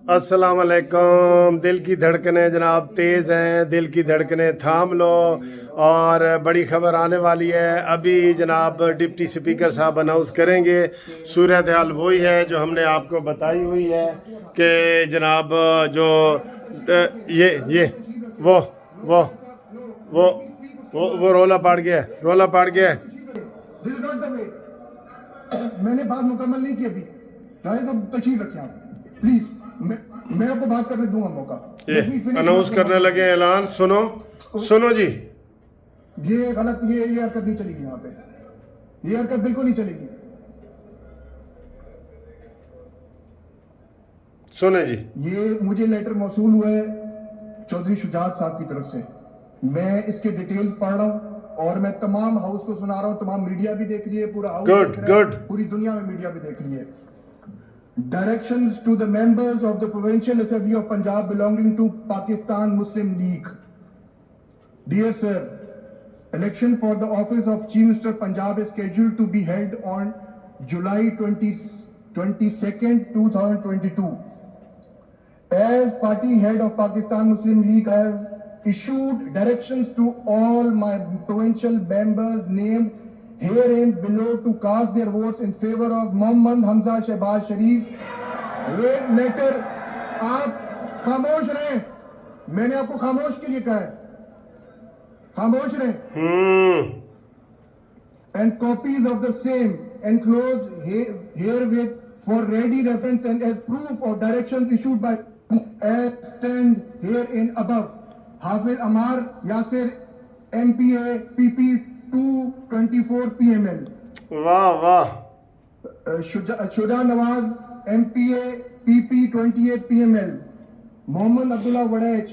السلام علیکم. دل کی دھڑکنیں جناب تیز ہیں, دل کی دھڑکنیں تھام لو, اور بڑی خبر آنے والی ہے. ابھی جناب ڈپٹی اسپیکر صاحب اناؤنس کریں گے. صورتحال وہی ہے جو ہم نے آپ کو بتائی ہوئی ہے کہ جناب جو یہ وہ وہ وہ وہ رولا پاڑ گیا ہے, رولا پاڑ گیا ہے. میں نے بات مکمل نہیں کی ابھی. راجہ صاحب تشریف رکھیں آپ پلیز. میں آپ کو بات کرنے دوں گا موقع. یہ اناؤنس کرنے لگے اعلان. سنو جی. یہ غلط, یہ حرکت نہیں چلے گی یہاں پہ. یہ حرکت بالکل نہیں چلے گی. سنیں جی. یہ مجھے لیٹر موصول ہوا ہے چودھری شجاعت صاحب کی طرف سے. میں اس کے ڈیٹیل پڑھ رہا ہوں اور میں تمام ہاؤس کو سنا رہا ہوں. تمام میڈیا بھی دیکھ رہی ہے, پورا ہاؤس دیکھ رہا ہے, پوری دنیا میں میڈیا بھی دیکھ رہی ہے. Directions to the members of the Provincial Assembly of Punjab belonging to Pakistan Muslim League. Dear sir, election for the office of Chief Minister Punjab is scheduled to be held on July 22nd, 2022. As party head of Pakistan Muslim League, I have issued directions to all my provincial members named herein below to cast their votes in favor of Mohammad Hamza Shehbaz Sharif. Red letter. آپ خاموش رہیں. میں نے آپ کو خاموش کے لیے کہا ہے, خاموش رہیں. And copies of the same enclosed herewith for ready reference and as proof of directions issued by as stand herein above. Hafiz Amar Yasir MPA PP 224 PML. واہ واہ. شجاع نواز MPA PP 28 PML. محمد عبداللہ وڑیچ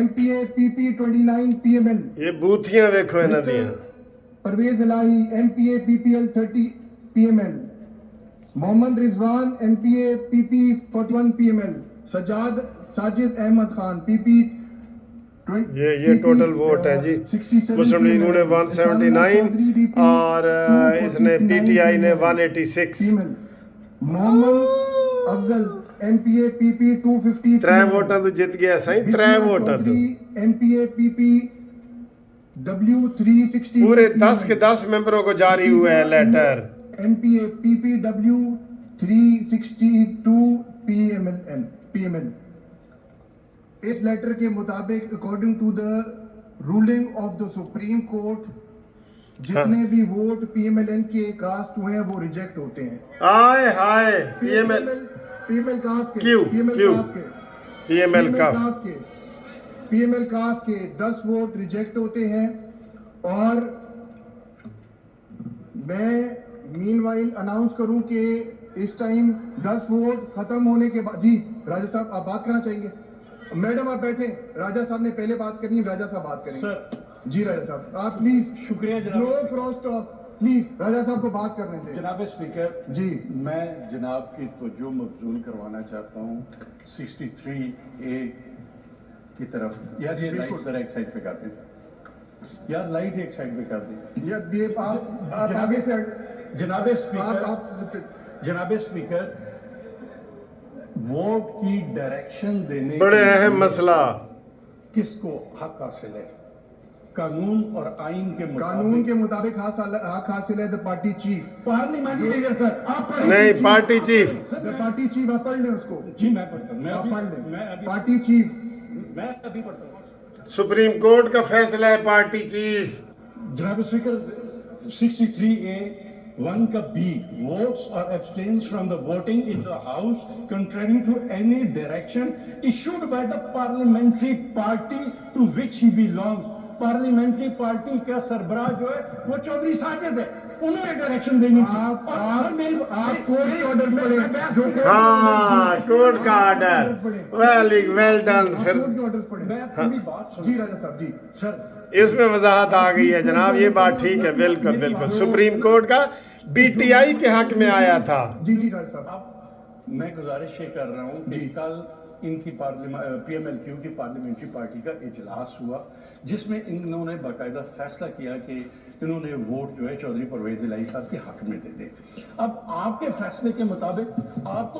MPA PP 29 PML. یہ بوتھیاں ویکھو انہاں دیاں. پرویز الہی MPA PPL 30 PML. Muhammad Rizwan MPA PP 41 PML. Sajid Ahmed Khan PP یہ total vote ہے جی. مسلم لیگ نے 179 اور اس نے پی ٹی آئی نے 186. محمد افضل MPA PP 250. 3 ووٹاں تو جت گیا سائیں, 3 ووٹاں تو. MPA PP W 360. پورے 10 کے 10 ممبروں کو جاری ہوا ہے letter. MPA PP W 362 PML. اس لیٹر کے مطابق according to the ruling of the Supreme Court جتنے بھی ووٹ PMLN کے کاسٹ ہوئے ہیں وہ ریجیکٹ ہوتے ہیں. آئے ہائے. PML کاسٹ کے کیوں PML کاسٹ کے 10 ووٹ ریجیکٹ ہوتے ہیں. اور میں مین وائل اناؤنس کروں کہ اس ٹائم 10 ووٹ ختم ہونے کے بعد. جی راجہ صاحب آپ بات کرنا چاہیں گے؟ میڈم آپ بیٹھیں. راجہ صاحب نے پہلے بات کرنی ہے, راجہ صاحب بات کریں گے. جی راجہ صاحب آپ پلیز. شکریہ جناب. نو کراس ٹاک پلیز. راجہ صاحب کو بات کرنے دیں. جناب اسپیکر جی میں جناب کی توجہ مبذول کروانا چاہتا ہوں 63A کی طرف. یار یہ لائٹ ذرا ایک سائڈ پہ کر دیں. یار لائٹ ایک سائڈ پہ کر دیں. یہ آپ آگے سے جناب اسپیکر ووٹ کی ڈائریکشن دینے بڑے اہم مسئلہ. کس کو حق حاصل ہے؟ قانون اور آئین کے مطابق حق حاصل ہے the party chief. Parliamentary leader sir آپ نہیں, party chief. The party chief آپ پڑھ لیں اس کو. جی میں پڑھتا ہوں. آپ پڑھ لیں. پارٹی چیف میں ابھی پڑھتا ہوں. سپریم کورٹ کا فیصلہ ہے پارٹی چیف. جناب اسپیکر 63A 1 کا B votes or abstains from the voting in the house contrary to any direction issued by the parliamentary party to which he belongs. Parliamentary party کا سربراہ جو ہے وہ چودھری ساجد ہے, انہوں نے ڈائریکشن دینی تھی. آپ کورٹ کے آرڈر پڑھیں. ہاں کورٹ کا آرڈر. Well done. پھر جی راجہ صاحب. جی سر اس میں وضاحت آ گئی ہے جناب. یہ بات ٹھیک ہے, بالکل بالکل. سپریم کورٹ کا BTI کے حق میں آیا تھا. جی جی راجہ صاحب. میں گزارش یہ کر رہا ہوں کہ کل ان کی PMLQ کی پارلیمنٹری پارٹی کا اجلاس ہوا جس میں انہوں نے باقاعدہ فیصلہ کیا کہ انہوں نے ووٹ جو ہے چودھری پرویز الہی صاحب کے حق میں دے دے. اب آپ کے فیصلے کے مطابق آپ تو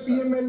PML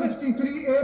63A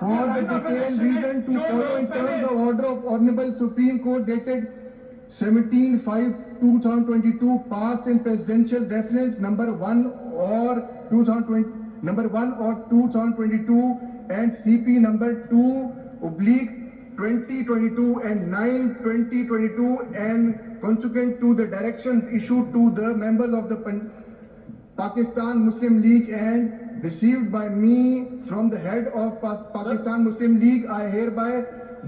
For the detailed reason to follow in terms of order of Honorable Supreme Court dated 17/5/2022 passed in presidential reference number 1 or 2022 and CP number 2/2022 and 9/2022 and consequent to the directions issued to the members of the Pakistan Muslim League and received by me from the head of Pakistan Muslim League, I hereby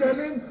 challenge,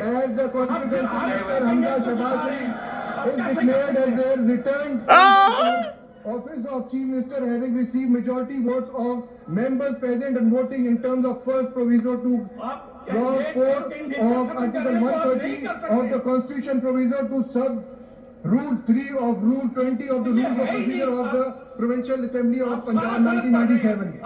As the confidence minister Hamza Shahbazi is declared as a returned office of chief minister, having received majority votes of members present and voting in terms of first proviso to clause 4 of article 130 of the constitution proviso to sub rule 3 of rule 20 of the rules of procedure of the provincial assembly of Punjab 1997।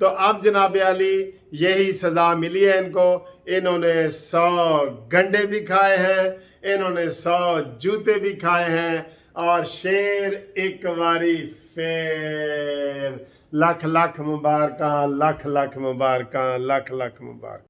تو اب جناب علی یہی سزا ملی ہے ان کو. انہوں نے 100 گنڈے بھی کھائے ہیں, انہوں نے 100 جوتے بھی کھائے ہیں, اور شیر ایک واری پھر. لاکھ لاکھ مبارکاں, لاکھ لاکھ مبارکاں, لاکھ لاکھ مبارکاں.